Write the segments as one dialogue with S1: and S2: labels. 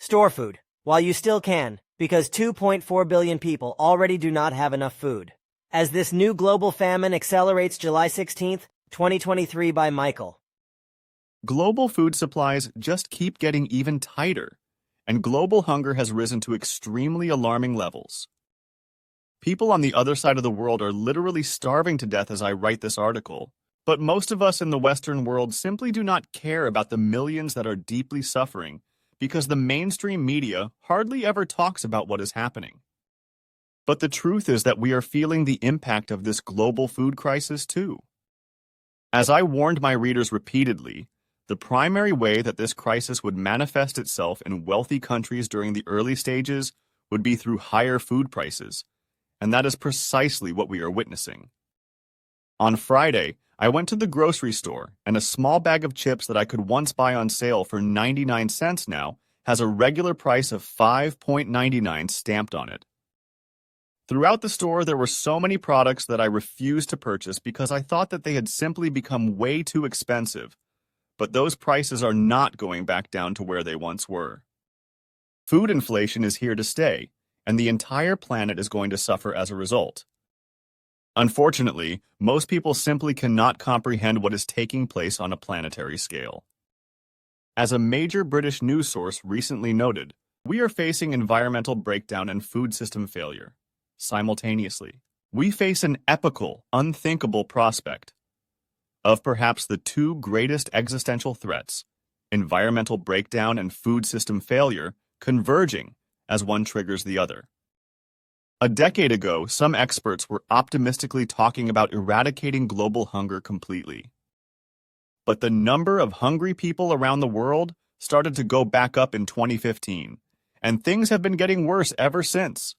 S1: Store food, while you still can, because 2.4 billion people already do not have enough food. As this new global famine accelerates. July 16th, 2023 by Michael.
S2: Global food supplies just keep getting even tighter, and global hunger has risen to extremely alarming levels. People on the other side of the world are literally starving to death as I write this article, but most of us in the Western world simply do not care about the millions that are deeply suffering because the mainstream media hardly ever talks about what is happening. But the truth is that we are feeling the impact of this global food crisis too. As I warned my readers repeatedly, the primary way that this crisis would manifest itself in wealthy countries during the early stages would be through higher food prices, and that is precisely what we are witnessing. On Friday, I went to the grocery store, and a small bag of chips that I could once buy on sale for 99 cents now has a regular price of $5.99 stamped on it. Throughout the store, there were so many products that I refused to purchase because I thought that they had simply become way too expensive. But those prices are not going back down to where they once were. Food inflation is here to stay, and the entire planet is going to suffer as a result. Unfortunately, most people simply cannot comprehend what is taking place on a planetary scale. As a major British news source recently noted, we are facing environmental breakdown and food system failure. Simultaneously, we face an epical, unthinkable prospect of perhaps the two greatest existential threats, environmental breakdown and food system failure, converging as one triggers the other. A decade ago, some experts were optimistically talking about eradicating global hunger completely. But the number of hungry people around the world started to go back up in 2015, and things have been getting worse ever since.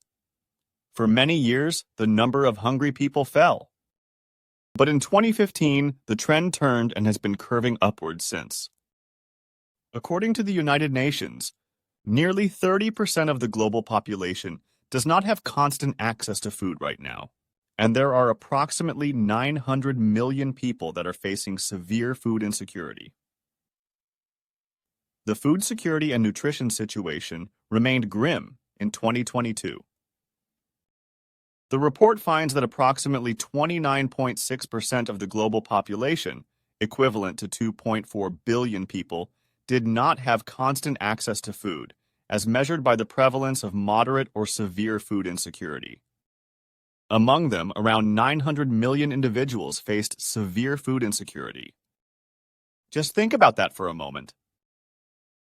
S2: For many years, the number of hungry people fell. But in 2015, the trend turned and has been curving upwards since. According to the United Nations, nearly 30% of the global population does not have constant access to food right now, and there are approximately 900 million people that are facing severe food insecurity. The food security and nutrition situation remained grim in 2022. The report finds that approximately 29.6% of the global population, equivalent to 2.4 billion people, did not have constant access to food, as measured by the prevalence of moderate or severe food insecurity. Among them, around 900 million individuals faced severe food insecurity. Just think about that for a moment.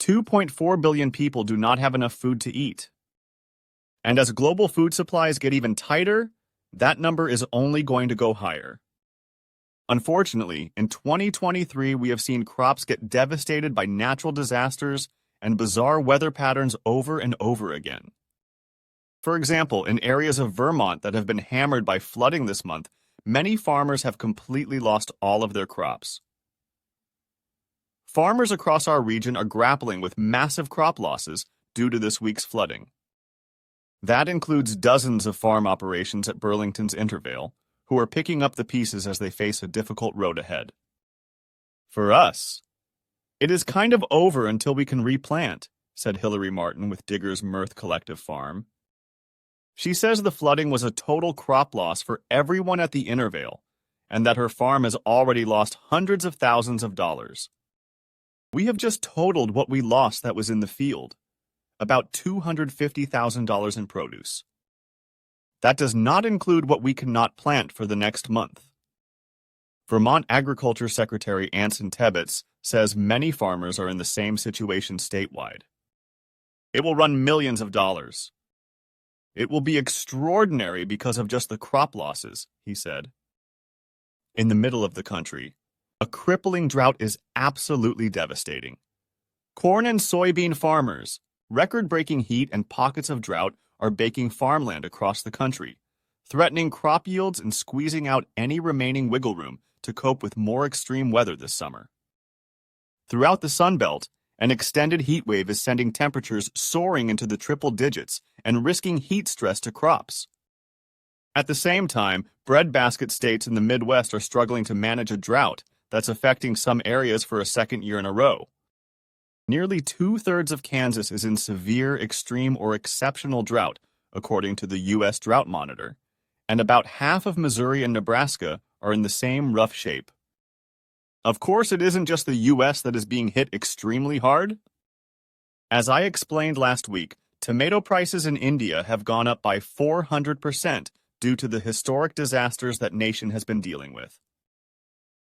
S2: 2.4 billion people do not have enough food to eat. And as global food supplies get even tighter, that number is only going to go higher. Unfortunately, in 2023, we have seen crops get devastated by natural disasters and bizarre weather patterns over and over again. For example, in areas of Vermont that have been hammered by flooding this month, many farmers have completely lost all of their crops. Farmers across our region are grappling with massive crop losses due to this week's flooding. That includes dozens of farm operations at Burlington's Intervale, who are picking up the pieces as they face a difficult road ahead. For us, it is kind of over until we can replant, said Hillary Martin with Diggers Mirth Collective Farm. She says the flooding was a total crop loss for everyone at the Intervale, and that her farm has already lost hundreds of thousands of dollars. We have just totaled what we lost that was in the field. About $250,000 in produce. That does not include what we cannot plant for the next month. Vermont Agriculture Secretary Anson Tebbetts says many farmers are in the same situation statewide. It will run millions of dollars. It will be extraordinary because of just the crop losses, he said. In the middle of the country, a crippling drought is absolutely devastating. Corn and soybean farmers, record-breaking heat and pockets of drought are baking farmland across the country, threatening crop yields and squeezing out any remaining wiggle room to cope with more extreme weather this summer. Throughout the Sun Belt, an extended heat wave is sending temperatures soaring into the triple digits and risking heat stress to crops. At the same time, breadbasket states in the Midwest are struggling to manage a drought that's affecting some areas for a second year in a row. Nearly two-thirds of Kansas is in severe, extreme, or exceptional drought, according to the U.S. Drought Monitor, and about half of Missouri and Nebraska are in the same rough shape. Of course, it isn't just the U.S. that is being hit extremely hard. As I explained last week, tomato prices in India have gone up by 400% due to the historic disasters that nation has been dealing with.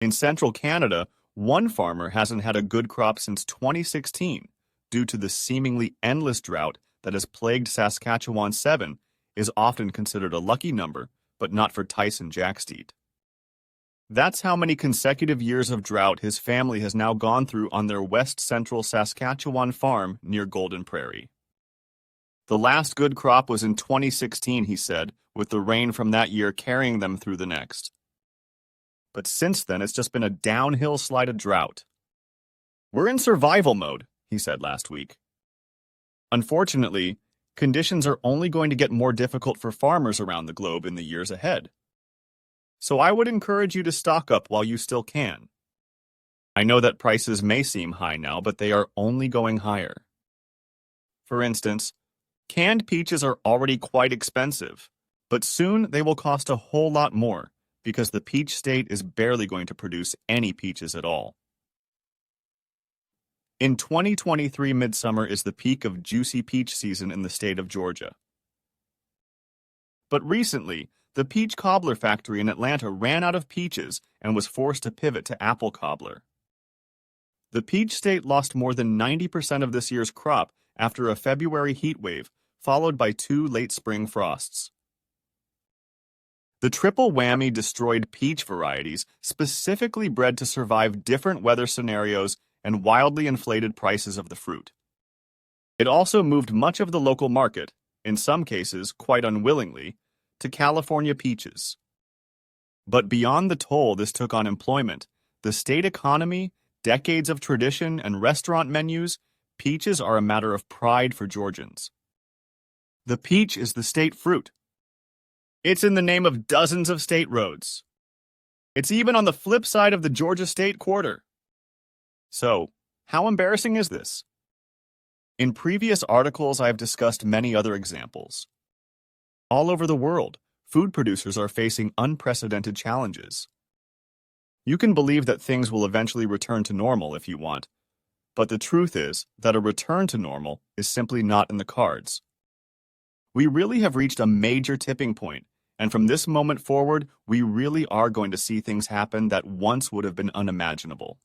S2: In central Canada, one farmer hasn't had a good crop since 2016 due to the seemingly endless drought that has plagued Saskatchewan. 7 is often considered a lucky number, but not for Tyson Jacksteed. That's how many consecutive years of drought his family has now gone through on their west-central Saskatchewan farm near Golden Prairie. The last good crop was in 2016, he said, with the rain from that year carrying them through the next. But since then, it's just been a downhill slide of drought. We're in survival mode, he said last week. Unfortunately, conditions are only going to get more difficult for farmers around the globe in the years ahead. So I would encourage you to stock up while you still can. I know that prices may seem high now, but they are only going higher. For instance, canned peaches are already quite expensive, but soon they will cost a whole lot more because the peach state is barely going to produce any peaches at all. In 2023, midsummer is the peak of juicy peach season in the state of Georgia. But recently, the peach cobbler factory in Atlanta ran out of peaches and was forced to pivot to apple cobbler. The peach state lost more than 90% of this year's crop after a February heat wave, followed by 2 late spring frosts. The triple whammy destroyed peach varieties specifically bred to survive different weather scenarios and wildly inflated prices of the fruit. It also moved much of the local market, in some cases quite unwillingly, to California peaches. But beyond the toll this took on employment, the state economy, decades of tradition, and restaurant menus, peaches are a matter of pride for Georgians. The peach is the state fruit. It's in the name of dozens of state roads. It's even on the flip side of the Georgia State Quarter. So, how embarrassing is this? In previous articles, I have discussed many other examples. All over the world, food producers are facing unprecedented challenges. You can believe that things will eventually return to normal if you want, but the truth is that a return to normal is simply not in the cards. We really have reached a major tipping point, and from this moment forward, we really are going to see things happen that once would have been unimaginable.